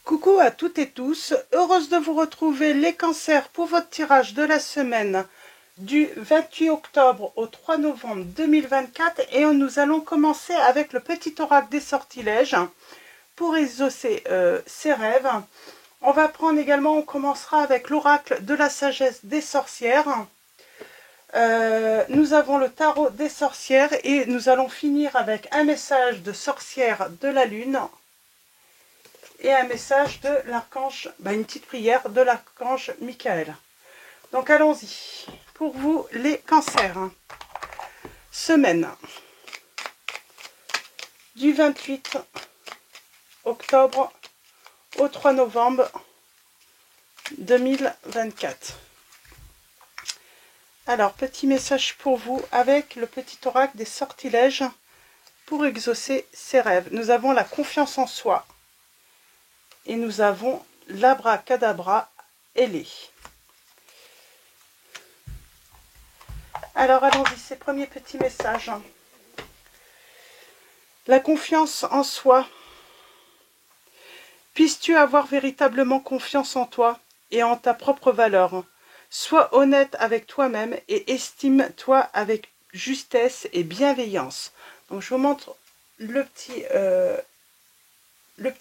Coucou à toutes et tous, heureuse de vous retrouver les cancers pour votre tirage de la semaine du 28 octobre au 3 novembre 2024 et nous allons commencer avec le petit oracle des sortilèges pour exaucer ses rêves. On va prendre également, on commencera avec l'oracle de la sagesse des sorcières. Nous avons le tarot des sorcières et nous allons finir avec un message de sorcière de la lune et un message de l'archange, une petite prière de l'archange Michael. Donc allons-y. Pour vous les cancers, semaine du 28 octobre au 3 novembre 2024. Alors, petit message pour vous avec le petit oracle des sortilèges pour exaucer ses rêves. Nous avons la confiance en soi et nous avons l'abracadabra ailé. Alors, allons-y, ces premiers petits messages. La confiance en soi. Puisses-tu avoir véritablement confiance en toi et en ta propre valeur. Sois honnête avec toi-même et estime-toi avec justesse et bienveillance. Donc, je vous montre le petit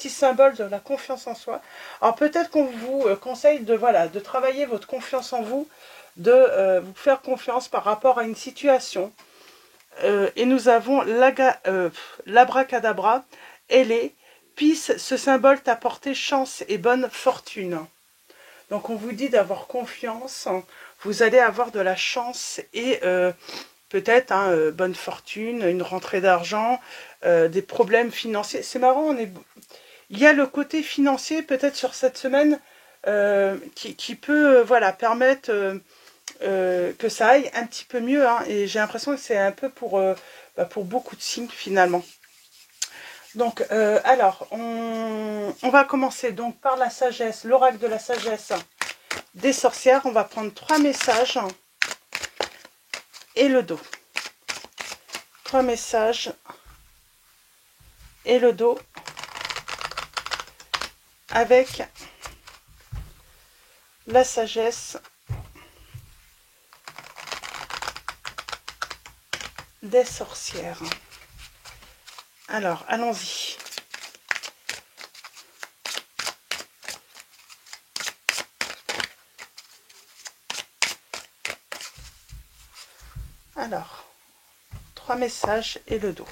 symbole de la confiance en soi. Alors, peut-être qu'on vous conseille de travailler votre confiance en vous, de vous faire confiance par rapport à une situation. Et nous avons l'abracadabra, ailé. Puisse ce symbole t'apporter chance et bonne fortune. Donc on vous dit d'avoir confiance, vous allez avoir de la chance et peut-être bonne fortune, une rentrée d'argent, des problèmes financiers. C'est marrant, il y a le côté financier peut-être sur cette semaine qui peut permettre que ça aille un petit peu mieux. Et j'ai l'impression que c'est un peu pour beaucoup de signes finalement. Donc, alors, on va commencer donc par la sagesse, l'oracle de la sagesse des sorcières. On va prendre 3 messages et le dos. 3 messages et le dos avec la sagesse des sorcières. Alors, allons-y. Alors, 3 messages et le dos.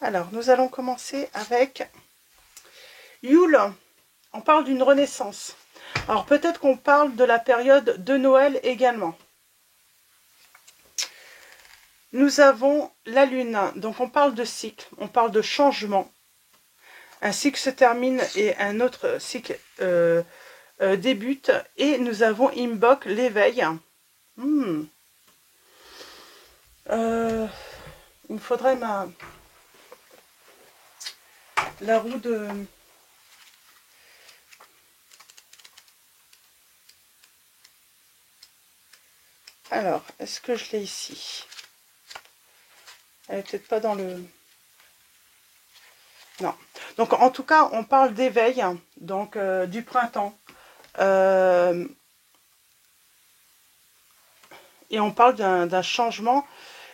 Alors, nous allons commencer avec Yule. On parle d'une renaissance. Alors, peut-être qu'on parle de la période de Noël également. Nous avons la lune, donc on parle de cycle, on parle de changement. Un cycle se termine et un autre cycle débute. Et nous avons Imbolc, l'éveil. Il me faudrait la roue de... Alors, est-ce que je l'ai ici? Elle n'est peut-être pas dans le... Non. Donc, en tout cas, on parle d'éveil, donc du printemps. Et on parle d'un changement,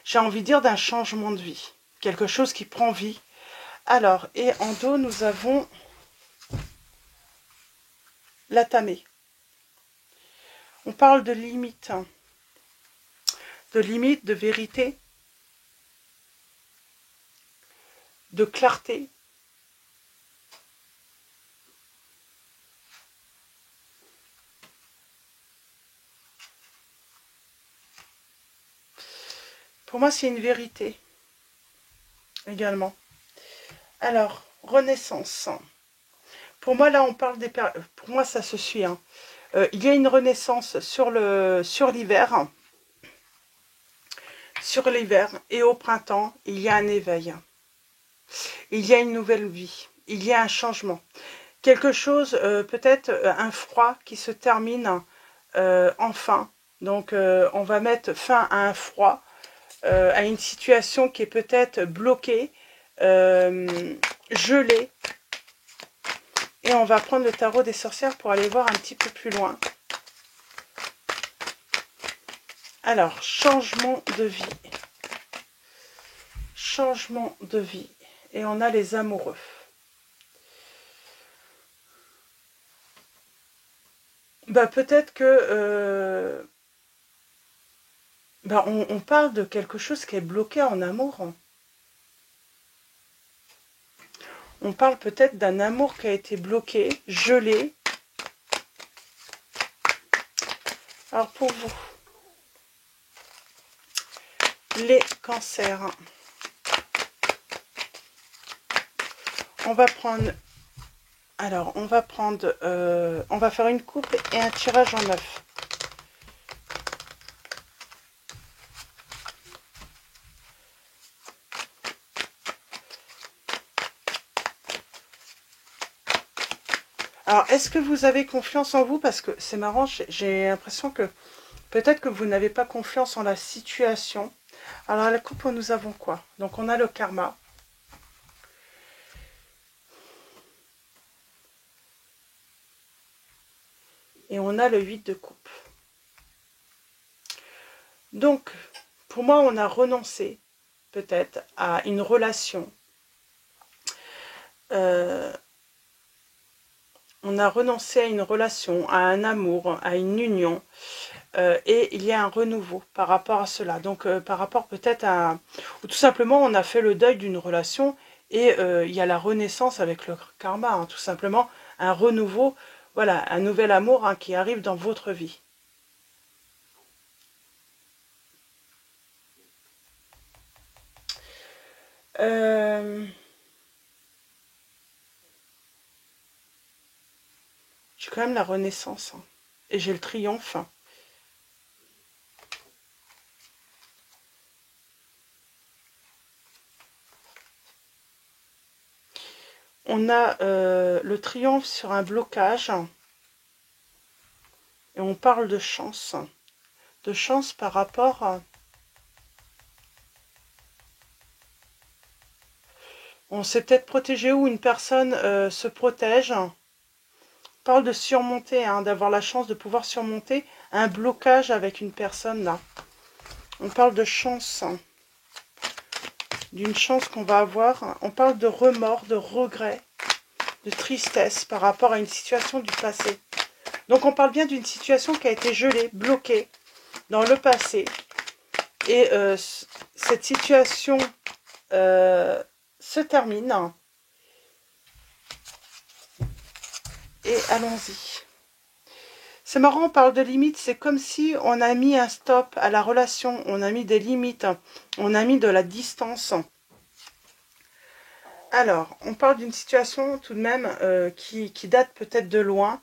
j'ai envie de dire d'un changement de vie. Quelque chose qui prend vie. Alors, et en dos, nous avons la tamée. On parle de limite. De limite, de vérité. De clarté. Pour moi, c'est une vérité également. Alors, renaissance. Pour moi, là, on parle des... Pour moi, ça se suit. Il y a une renaissance sur l'hiver. Sur l'hiver et au printemps, il y a un éveil. Il y a une nouvelle vie. Il y a un changement. Quelque chose, peut-être un froid qui se termine enfin. Donc, on va mettre fin à un froid. À une situation qui est peut-être bloquée, gelé. Et on va prendre le tarot des sorcières pour aller voir un petit peu plus loin. Alors, changement de vie. Changement de vie. Et on a les amoureux. Bah, peut-être que... bah, on parle de quelque chose qui est bloqué en amour. On parle peut-être d'un amour qui a été bloqué, gelé. Alors pour vous, les cancers, on va prendre... Alors, on va prendre... on va faire une coupe et un tirage en 9. Alors, est-ce que vous avez confiance en vous? Parce que c'est marrant, j'ai l'impression que peut-être que vous n'avez pas confiance en la situation. Alors, à la coupe, nous avons quoi? Donc, on a le karma. Et on a le 8 de coupe. Donc, pour moi, on a renoncé peut-être à une relation. On a renoncé à une relation, à un amour, à une union. Et il y a un renouveau par rapport à cela. Donc, par rapport peut-être à... Ou tout simplement, on a fait le deuil d'une relation et il y a la renaissance avec le karma. Hein, tout simplement, un renouveau, voilà, un nouvel amour hein, qui arrive dans votre vie. J'ai quand même la renaissance. Hein, et j'ai le triomphe. On a le triomphe sur un blocage. Et on parle de chance. De chance par rapport à... On s'est peut-être protégé ou une personne se protège. On parle de surmonter, hein, d'avoir la chance de pouvoir surmonter un blocage avec une personne là. On parle de chance, hein, d'une chance qu'on va avoir. On parle de remords, de regrets, de tristesse par rapport à une situation du passé. Donc on parle bien d'une situation qui a été gelée, bloquée dans le passé. Et cette situation se termine. Et allons-y. C'est marrant, on parle de limites, c'est comme si on a mis un stop à la relation, on a mis des limites, on a mis de la distance. Alors, on parle d'une situation tout de même qui date peut-être de loin,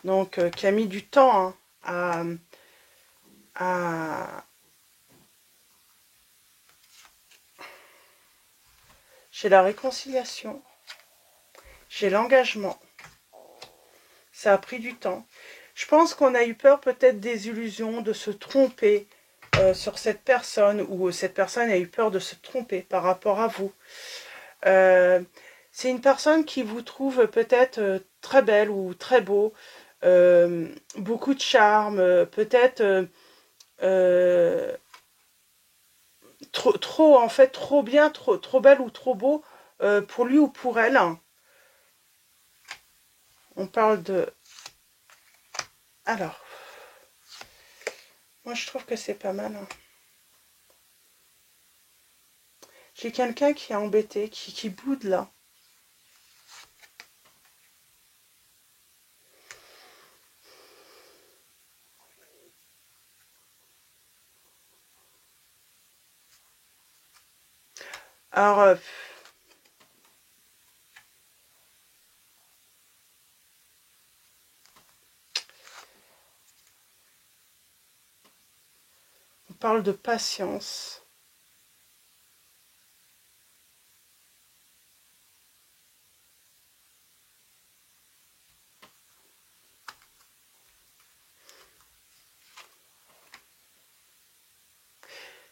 donc qui a mis du temps hein, à... J'ai la réconciliation, j'ai l'engagement, ça a pris du temps. Je pense qu'on a eu peur peut-être des illusions, de se tromper sur cette personne, ou cette personne a eu peur de se tromper par rapport à vous. C'est une personne qui vous trouve peut-être très belle ou très beau, beaucoup de charme, peut-être trop en fait, trop bien, trop belle ou trop beau pour lui ou pour elle. On parle de... Alors, moi je trouve que c'est pas mal. Hein. J'ai quelqu'un qui est embêté, qui boude là. Alors, on parle de patience.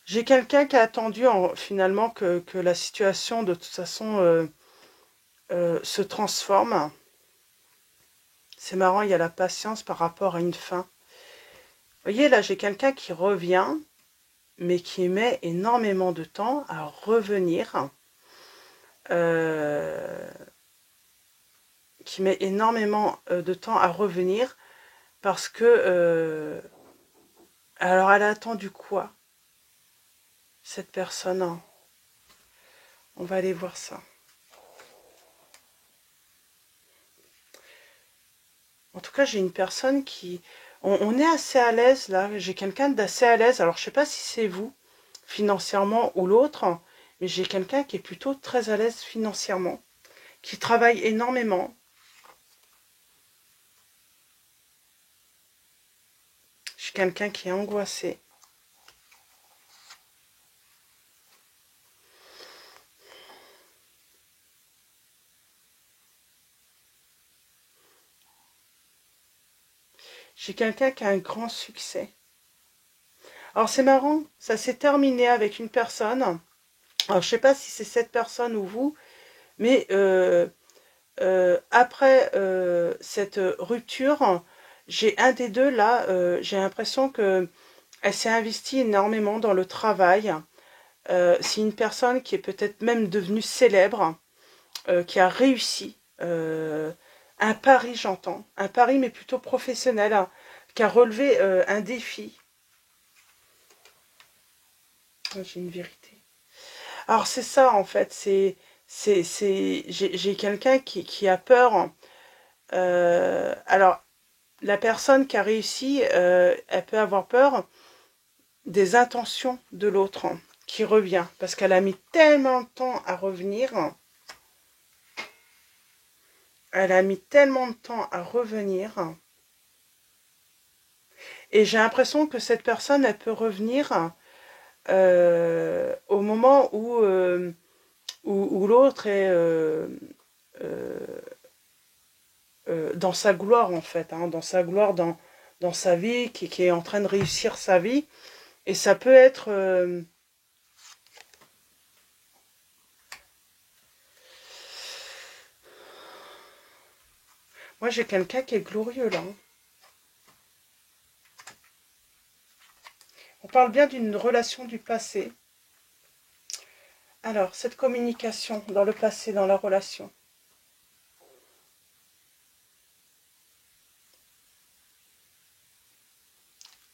J'ai quelqu'un qui a attendu finalement que la situation, de toute façon, se transforme. C'est marrant, il y a la patience par rapport à une fin. Vous voyez, là, j'ai quelqu'un qui revient, mais qui met énormément de temps à revenir. Qui met énormément de temps à revenir parce que... alors, elle a attendu quoi, cette personne? On va aller voir ça. En tout cas, j'ai une personne qui... On est assez à l'aise, là. J'ai quelqu'un d'assez à l'aise. Alors, je sais pas si c'est vous, financièrement, ou l'autre, mais j'ai quelqu'un qui est plutôt très à l'aise financièrement, qui travaille énormément. J'ai quelqu'un qui est angoissé. J'ai quelqu'un qui a un grand succès. Alors, c'est marrant, ça s'est terminé avec une personne. Alors, je sais pas si c'est cette personne ou vous, mais après cette rupture, j'ai un des deux là, j'ai l'impression que elle s'est investie énormément dans le travail. C'est une personne qui est peut-être même devenue célèbre, qui a réussi. Un pari, j'entends. Un pari, mais plutôt professionnel, hein, qui a relevé un défi. J'ai une vérité. Alors, c'est ça, en fait. J'ai quelqu'un qui a peur. Alors, la personne qui a réussi, elle peut avoir peur des intentions de l'autre qui revient. Parce qu'elle a mis tellement de temps à revenir. Elle a mis tellement de temps à revenir. Et j'ai l'impression que cette personne, elle peut revenir au moment où l'autre est dans sa gloire, en fait. Hein, dans sa gloire, dans sa vie, qui est en train de réussir sa vie. Et ça peut être... Moi, j'ai quelqu'un qui est glorieux, là. On parle bien d'une relation du passé. Alors, cette communication dans le passé, dans la relation.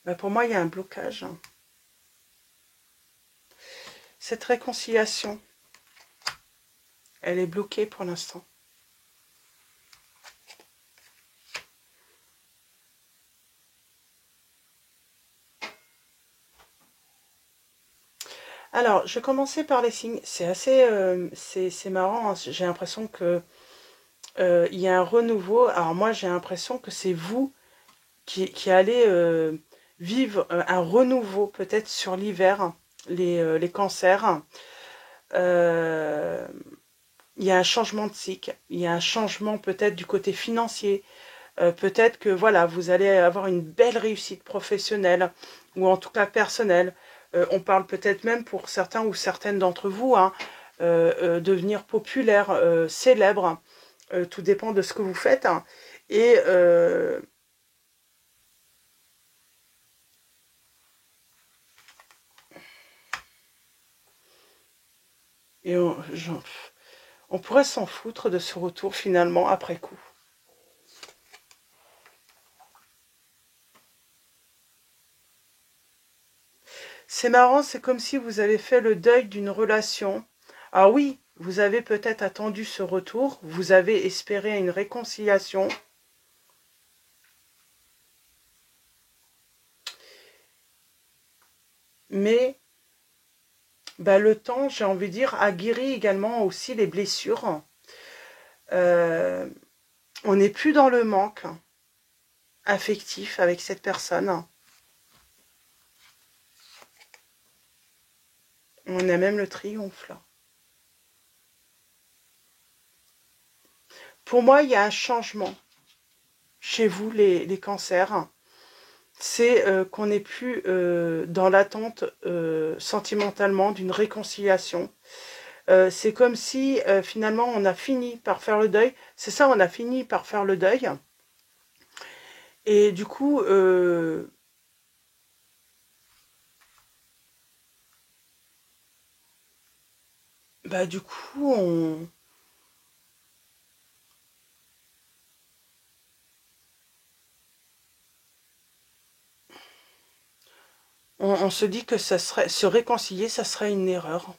Ben, pour moi, il y a un blocage. Cette réconciliation, elle est bloquée pour l'instant. Alors, je vais commencer par les signes. C'est assez... c'est marrant, hein. J'ai l'impression que il y a un renouveau. Alors moi, j'ai l'impression que c'est vous qui allez vivre un renouveau, peut-être sur l'hiver, les cancers. Euh, il y a un changement de cycle. Il y a un changement peut-être du côté financier. Peut-être que voilà, vous allez avoir une belle réussite professionnelle ou en tout cas personnelle. On parle peut-être même pour certains ou certaines d'entre vous, hein, devenir populaire, célèbre. Tout dépend de ce que vous faites. Hein. Et, et on pourrait s'en foutre de ce retour finalement après coup. C'est marrant, c'est comme si vous avez fait le deuil d'une relation. Ah oui, vous avez peut-être attendu ce retour, vous avez espéré une réconciliation. Mais bah, le temps, j'ai envie de dire, a guéri également aussi les blessures. Euh, on n'est plus dans le manque affectif avec cette personne. On a même le triomphe là. Pour moi, il y a un changement chez vous, les cancers. C'est qu'on n'est plus dans l'attente sentimentalement d'une réconciliation. C'est comme si finalement on a fini par faire le deuil. C'est ça, on a fini par faire le deuil. Et du coup, bah du coup, on se dit que ça serait se réconcilier, ça serait une erreur.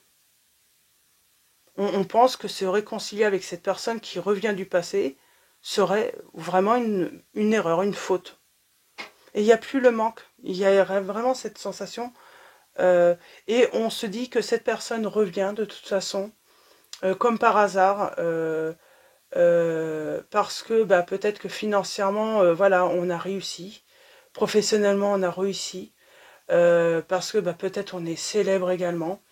On pense que se réconcilier avec cette personne qui revient du passé serait vraiment une erreur, une faute. Et il n'y a plus le manque. Il y a vraiment cette sensation. Et on se dit que cette personne revient de toute façon, comme par hasard, parce que bah, peut-être que financièrement, voilà, on a réussi. Professionnellement, on a réussi. Parce que bah, peut-être on est célèbre également.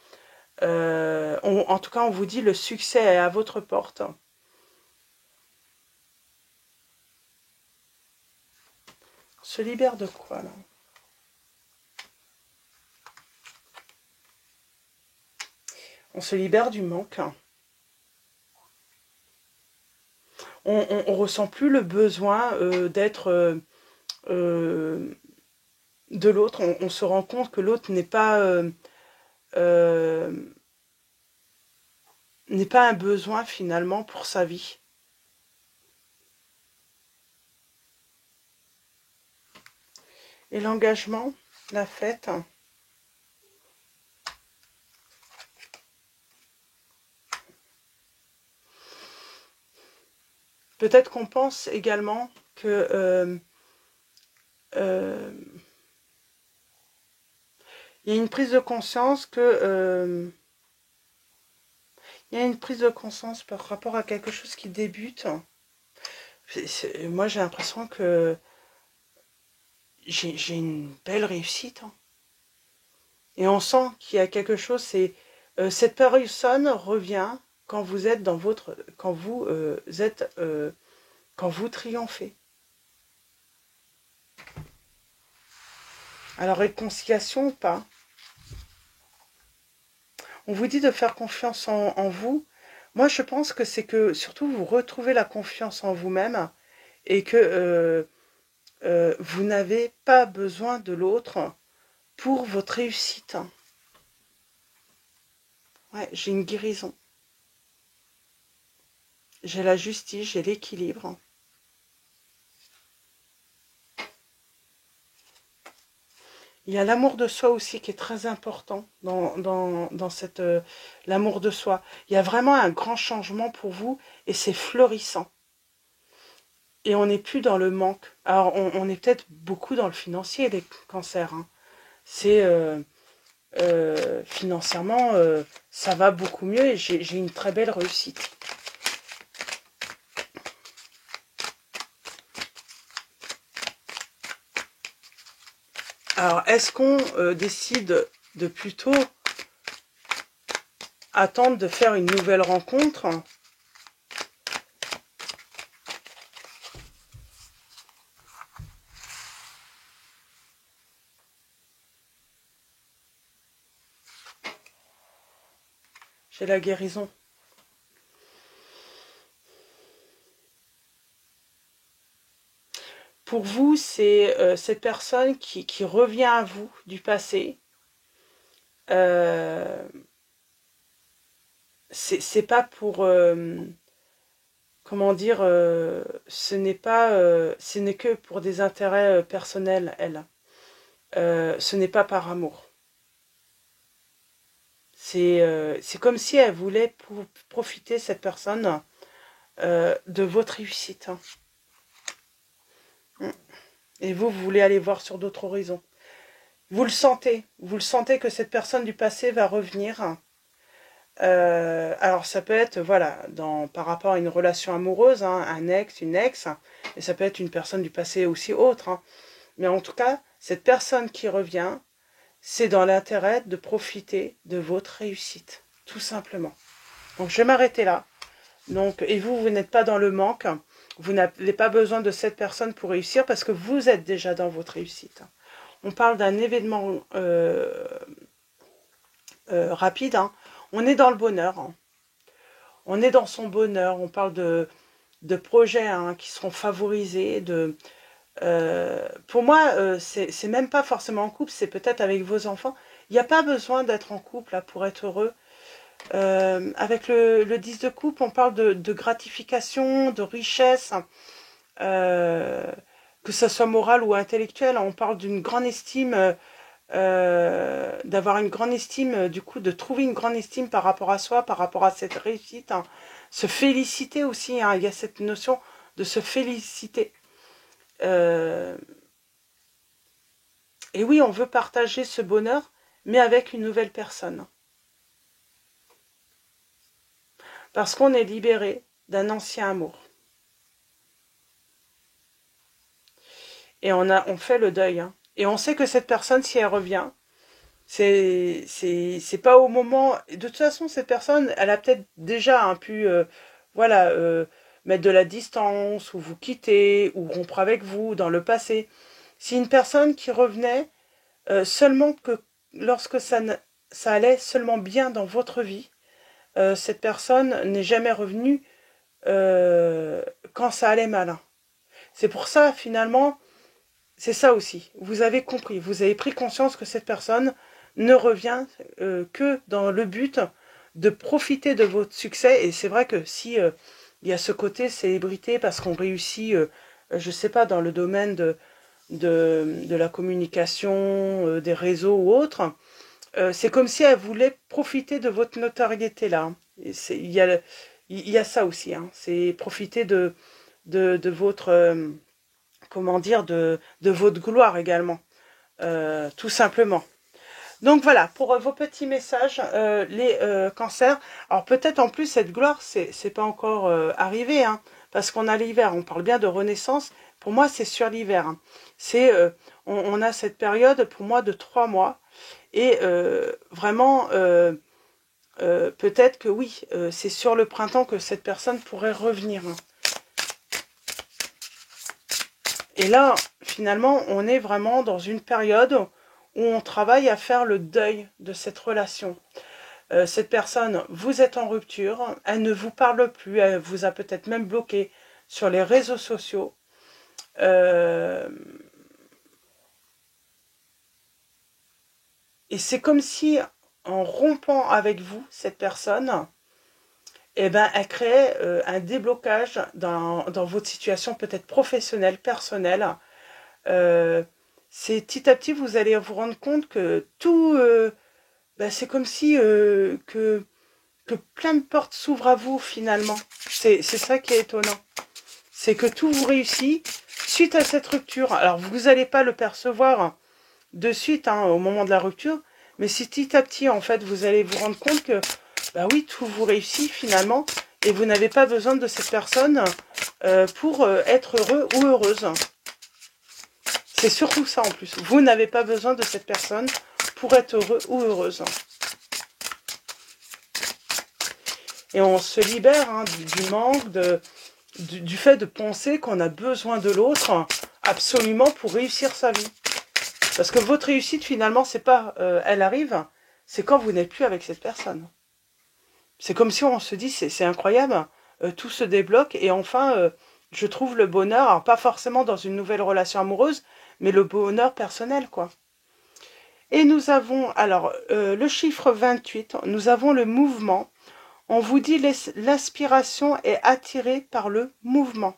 En tout cas, on vous dit le succès est à votre porte. On se libère de quoi là? On se libère du manque. On ressent plus le besoin d'être euh, de l'autre. On se rend compte que l'autre euh, n'est pas un besoin finalement pour sa vie. Et l'engagement, la fête, peut-être qu'on pense également que euh, il y a une prise de conscience que il y a une prise de conscience par rapport à quelque chose qui débute. Moi, j'ai l'impression que j'ai une belle réussite. Hein. Et on sent qu'il y a quelque chose, c'est cette personne revient quand vous êtes dans votre, quand vous triomphez. Alors réconciliation ou pas, on vous dit de faire confiance en vous. Moi, je pense que c'est que surtout vous retrouvez la confiance en vous-même et que vous n'avez pas besoin de l'autre pour votre réussite. Ouais, j'ai une guérison. J'ai la justice, j'ai l'équilibre. Il y a l'amour de soi aussi qui est très important dans cette l'amour de soi. Il y a vraiment un grand changement pour vous et c'est florissant. Et on n'est plus dans le manque. Alors on est peut-être beaucoup dans le financier, les cancers. Hein. C'est financièrement, ça va beaucoup mieux et j'ai une très belle réussite. Alors, est-ce qu'on décide de plutôt attendre de faire une nouvelle rencontre? J'ai la guérison. Pour vous, c'est cette personne qui revient à vous du passé. Euh, c'est pas pour comment dire, ce n'est que pour des intérêts personnels, elle. Ce n'est pas par amour. C'est comme si elle voulait profiter, cette personne, de votre réussite. Hein. Et vous voulez aller voir sur d'autres horizons. Vous le sentez que cette personne du passé va revenir. Alors ça peut être, voilà, par rapport à une relation amoureuse, hein, un ex, une ex, et ça peut être une personne du passé aussi autre. Hein. Mais en tout cas, cette personne qui revient, c'est dans l'intérêt de profiter de votre réussite, tout simplement. Donc je vais m'arrêter là. Donc, et vous n'êtes pas dans le manque, vous n'avez pas besoin de cette personne pour réussir parce que vous êtes déjà dans votre réussite. On parle d'un événement rapide, hein. On est dans le bonheur. Hein. on est dans son bonheur, on parle de projets hein, qui seront favorisés, pour moi, c'est même pas forcément en couple, c'est peut-être avec vos enfants. Il n'y a pas besoin d'être en couple là, pour être heureux. Avec le 10 de coupe, on parle de gratification, de richesse, euh, que ce soit morale ou intellectuelle. On parle d'une grande estime, d'avoir une grande estime, du coup, de trouver une grande estime par rapport à soi, par rapport à cette réussite. Hein. Se féliciter aussi, hein. Il y a cette notion de se féliciter. Euh, et oui, on veut partager ce bonheur, mais avec une nouvelle personne. Parce qu'on est libéré d'un ancien amour. Et on fait le deuil. Hein. Et on sait que cette personne, si elle revient, c'est pas au moment. De toute façon, cette personne, elle a peut-être déjà hein, pu, voilà, mettre de la distance, ou vous quitter, ou rompre avec vous dans le passé. Si une personne qui revenait seulement que lorsque ça allait seulement bien dans votre vie, cette personne n'est jamais revenue quand ça allait mal. Hein. C'est pour ça, finalement, c'est ça aussi. Vous avez compris, vous avez pris conscience que cette personne ne revient que dans le but de profiter de votre succès. Et c'est vrai que si il y a ce côté célébrité parce qu'on réussit, je sais pas, dans le domaine de la communication, des réseaux ou autres, c'est comme si elle voulait profiter de votre notoriété là. Hein. Il y a ça aussi. Hein. C'est profiter de votre comment dire, de votre gloire également, tout simplement. Donc voilà, pour vos petits messages, les cancers. Alors peut-être en plus cette gloire, c'est pas encore arrivé, hein, parce qu'on a l'hiver. On parle bien de renaissance. Pour moi, c'est sur l'hiver. Hein. C'est, on a cette période pour moi de 3 mois et vraiment. Peut-être que oui, c'est sur le printemps que cette personne pourrait revenir. Hein. Et là, finalement, on est vraiment dans une période où on travaille à faire le deuil de cette relation. Cette personne, vous êtes en rupture, elle ne vous parle plus, elle vous a peut-être même bloqué sur les réseaux sociaux. Et c'est comme si, en rompant avec vous, cette personne, eh ben, elle crée un déblocage dans votre situation peut-être professionnelle, personnelle. Euh, c'est petit à petit, vous allez vous rendre compte que tout, ben, c'est comme si que plein de portes s'ouvrent à vous finalement. C'est ça qui est étonnant. C'est que tout vous réussit suite à cette rupture. Alors vous n'allez pas le percevoir de suite hein, au moment de la rupture, mais si petit à petit en fait vous allez vous rendre compte que bah oui tout vous réussit finalement et vous n'avez pas besoin de cette personne pour être heureux ou heureuse. C'est surtout ça en plus. Vous n'avez pas besoin de cette personne pour être heureux ou heureuse. Et on se libère hein, du manque, du fait de penser qu'on a besoin de l'autre absolument pour réussir sa vie. Parce que votre réussite, finalement, c'est pas elle arrive, c'est quand vous n'êtes plus avec cette personne. C'est comme si on se dit, c'est incroyable, tout se débloque et enfin, je trouve le bonheur, alors pas forcément dans une nouvelle relation amoureuse, mais le bonheur personnel, quoi. Et nous avons, alors, le chiffre 28, nous avons le mouvement. On vous dit l'inspiration est attirée par le mouvement.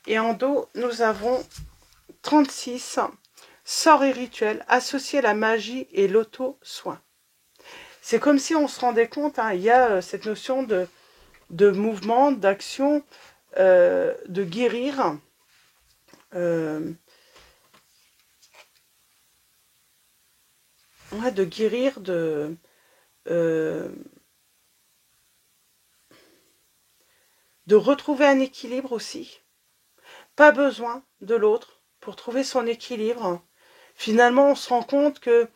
Et en dos, nous avons 36, sort et rituel, associé à la magie et l'auto-soin. C'est comme si on se rendait compte, hein, il y a cette notion de mouvement, d'action, de guérir. Ouais, de guérir, de retrouver un équilibre aussi. Pas besoin de l'autre pour trouver son équilibre. Finalement, on se rend compte que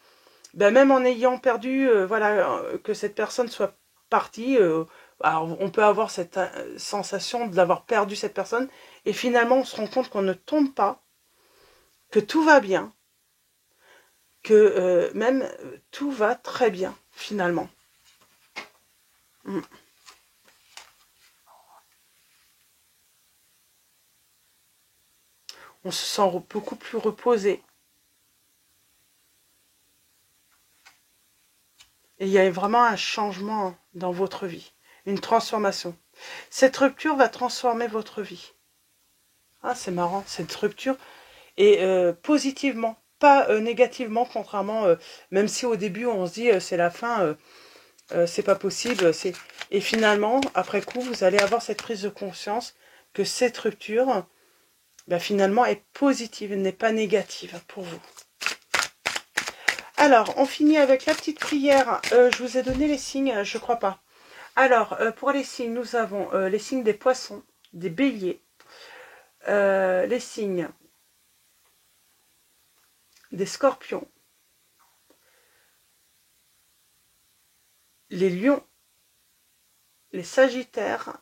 ben, même en ayant perdu, voilà, que cette personne soit partie, alors on peut avoir cette sensation d'avoir perdu cette personne, et finalement on se rend compte qu'on ne tombe pas, que tout va bien, que même tout va très bien finalement. On se sent beaucoup plus reposé. Et il y a vraiment un changement dans votre vie, une transformation. Cette rupture va transformer votre vie. Ah, c'est marrant, cette rupture. Et positivement, pas négativement, contrairement, même si au début on se dit c'est la fin, c'est pas possible. Et finalement, après coup, vous allez avoir cette prise de conscience que cette rupture, ben, finalement, est positive, n'est pas négative pour vous. Alors, on finit avec la petite prière. Je vous ai donné les signes, je crois pas. Alors, pour les signes, nous avons les signes des poissons, des béliers, les signes des scorpions, les lions, les sagittaires,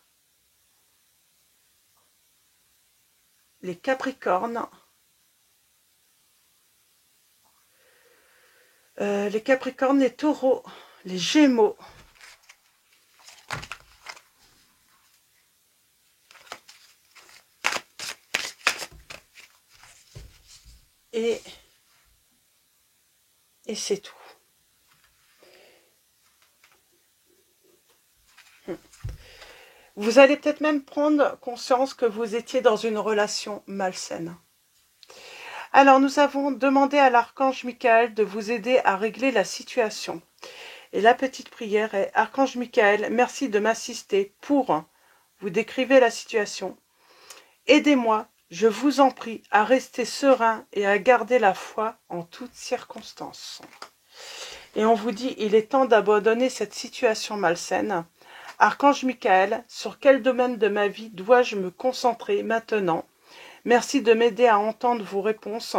les capricornes, les taureaux, les gémeaux, et c'est tout. Vous allez peut-être même prendre conscience que vous étiez dans une relation malsaine. Alors, nous avons demandé à l'archange Michael de vous aider à régler la situation. Et la petite prière est: Archange Michael, merci de m'assister pour... Vous décrivez la situation. Aidez-moi, je vous en prie, à rester serein et à garder la foi en toutes circonstances. Et on vous dit, il est temps d'abandonner cette situation malsaine. Archange Michael, sur quel domaine de ma vie dois-je me concentrer maintenant? Merci de m'aider à entendre vos réponses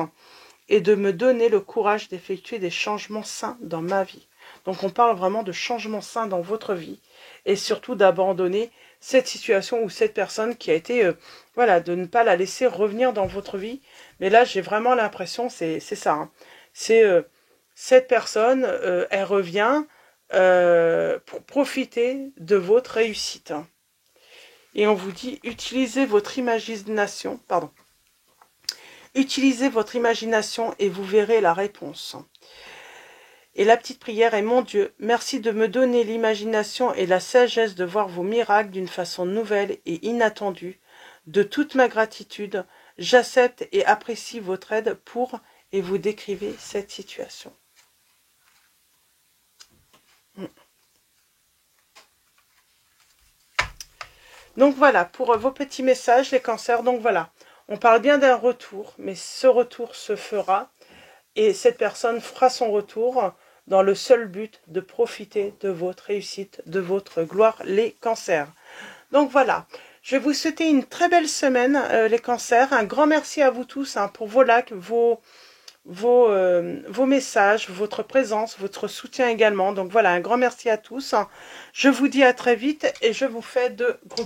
et de me donner le courage d'effectuer des changements sains dans ma vie. Donc on parle vraiment de changements sains dans votre vie et surtout d'abandonner cette situation ou cette personne qui a été, voilà, de ne pas la laisser revenir dans votre vie. Mais là, j'ai vraiment l'impression, c'est ça, hein. C'est cette personne, elle revient pour profiter de votre réussite. Et on vous dit, utilisez votre imagination, utilisez votre imagination et vous verrez la réponse. Et la petite prière est: mon Dieu, merci de me donner l'imagination et la sagesse de voir vos miracles d'une façon nouvelle et inattendue. De toute ma gratitude, j'accepte et apprécie votre aide pour... Et vous décrivez cette situation. Donc voilà, pour vos petits messages, les cancers. Donc voilà, on parle bien d'un retour, mais ce retour se fera. Et cette personne fera son retour dans le seul but de profiter de votre réussite, de votre gloire, les cancers. Donc voilà, je vais vous souhaiter une très belle semaine, les cancers. Un grand merci à vous tous pour vos likes, vos messages, votre présence, votre soutien également. Donc voilà, un grand merci à tous. Je vous dis à très vite et je vous fais de gros